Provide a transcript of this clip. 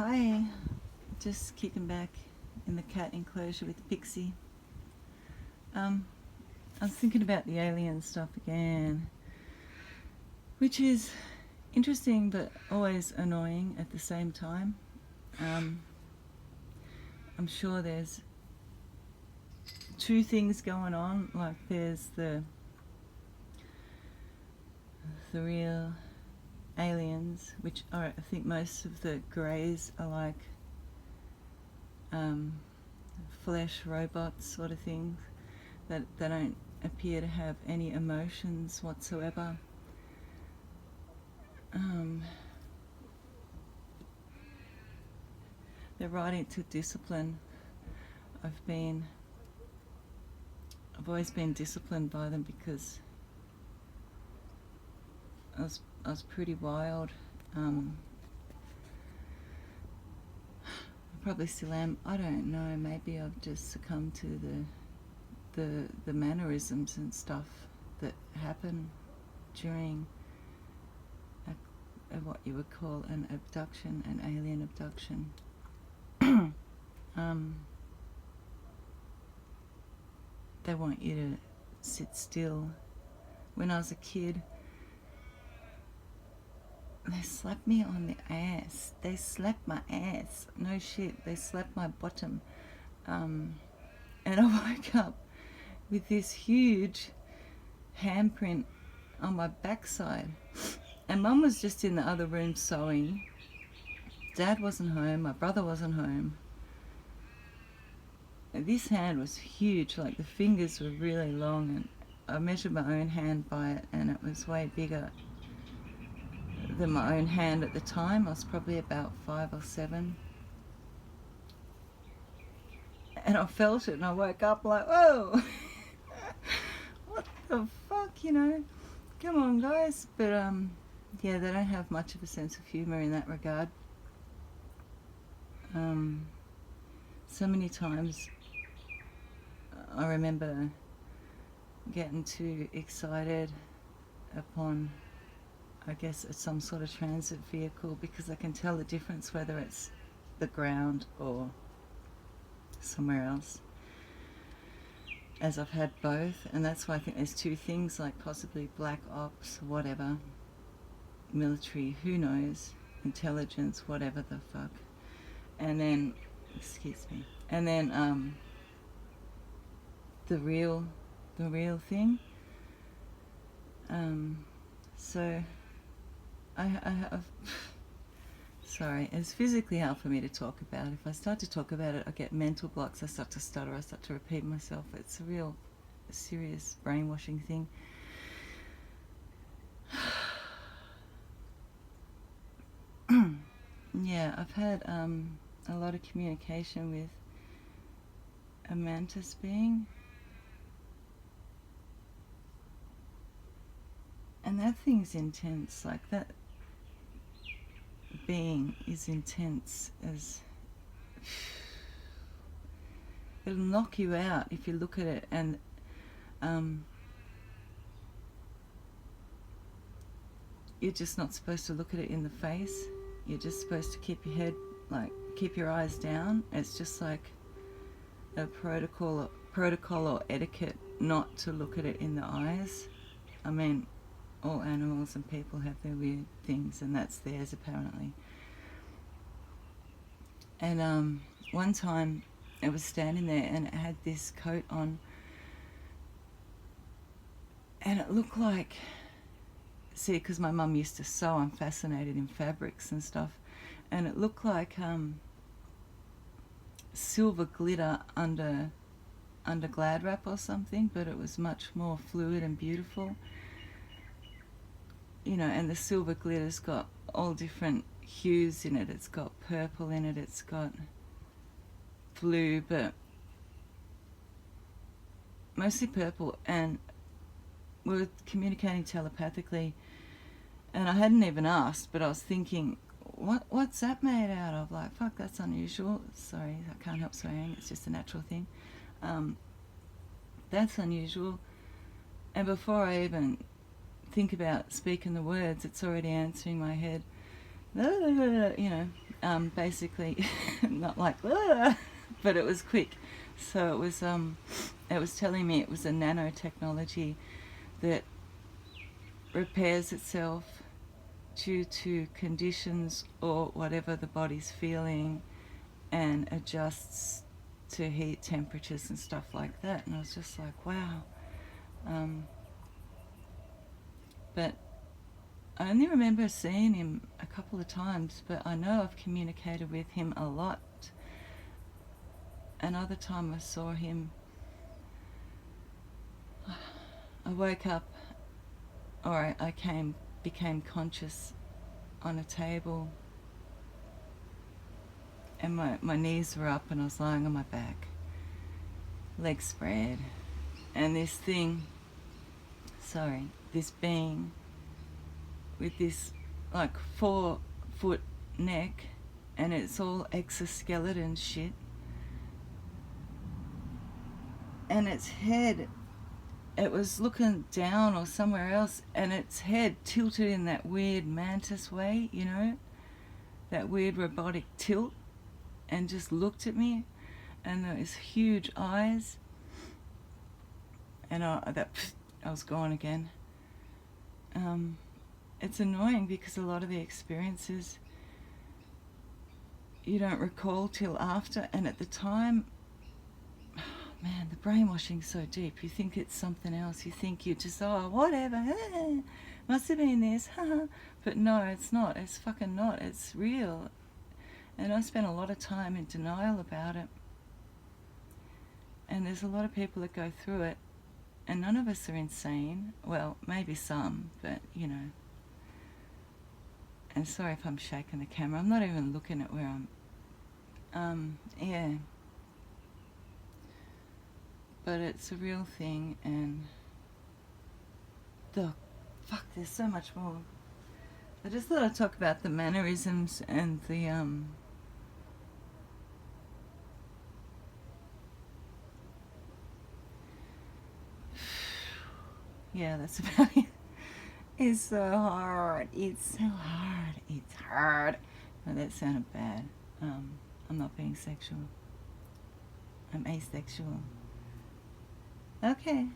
Hi, just kicking back in the cat enclosure with Pixie. I was thinking about the alien stuff again, which is interesting but always annoying at the same time. I'm sure there's two things going on. Like there's the real aliens, which are, I think most of the greys are like flesh robots sort of things that they don't appear to have any emotions whatsoever. They're right into discipline. I've always been disciplined by them because I was pretty wild. I probably still am. I don't know. Maybe I've just succumbed to the mannerisms and stuff that happen during what you would call an abduction, an alien abduction. They want you to sit still. When I was a kid, they slapped me on the ass. They slapped my ass. No shit. They slapped my bottom. And I woke up with this huge handprint on my backside. And Mum was just in the other room sewing. Dad wasn't home. My brother wasn't home. And this hand was huge. Like the fingers were really long. And I measured my own hand by it, and it was way bigger than my own hand at the time. I was probably about 5 or 7. And I felt it, and I woke up like, whoa! What the fuck, you know? Come on, guys. But, yeah, they don't have much of a sense of humour in that regard. So many times I remember getting too excited upon, I guess, it's some sort of transit vehicle, because I can tell the difference whether it's the ground or somewhere else, as I've had both. And that's why I think there's two things, like possibly black ops, whatever, military, who knows, intelligence, whatever the fuck, and then, excuse me, and then the real thing. So I have sorry, it's physically hard for me to talk about. If I start to talk about it, I get mental blocks, I start to stutter, I start to repeat myself. It's a real serious brainwashing thing. Yeah, I've had a lot of communication with a mantis being, and that thing's intense. Like, that being is intense as it'll knock you out if you look at it. And you're just not supposed to look at it in the face. You're just supposed to keep your head, like, keep your eyes down. It's just like a protocol or etiquette not to look at it in the eyes. I mean, all animals and people have their weird things, and that's theirs apparently. And one time it was standing there, and it had this coat on, and it looked like, see, because my mum used to sew, I'm fascinated in fabrics and stuff, and it looked like silver glitter under Glad wrap or something, but it was much more fluid and beautiful, you know. And the silver glitter's got all different hues in it. It's got purple in it, it's got blue, but mostly purple. And we were communicating telepathically, and I hadn't even asked, but I was thinking, what's that made out of? Like, fuck, that's unusual. Sorry, I can't help swearing, it's just a natural thing. That's unusual. And before I even think about speaking the words, it's already answering my head, you know, basically, not like, "Ugh," but it was quick. So it was telling me it was a nanotechnology that repairs itself due to conditions or whatever the body's feeling, and adjusts to heat, temperatures and stuff like that. And I was just like, wow. But I only remember seeing him a couple of times, but I know I've communicated with him a lot. Another time I saw him, I woke up, or I became conscious on a table, and my knees were up and I was lying on my back, legs spread, and this being with this like 4-foot neck, and it's all exoskeleton shit, and its head, it was looking down or somewhere else, and its head tilted in that weird mantis way, you know, that weird robotic tilt, and just looked at me, and those huge eyes, and I was gone again. It's annoying because a lot of the experiences you don't recall till after, and at the time, man, the brainwashing's so deep. You think it's something else. You think you just, oh, whatever, must have been this, but no, it's not. It's fucking not. It's real. And I spent a lot of time in denial about it. And there's a lot of people that go through it, and none of us are insane. Well, maybe some, but, you know. And sorry if I'm shaking the camera. I'm not even looking at where I'm, yeah. But it's a real thing, and there's so much more. I just thought I'd talk about the mannerisms and the yeah, that's about it. It's so hard. It's so hard. It's hard. Oh, that sounded bad. I'm not being sexual. I'm asexual. Okay.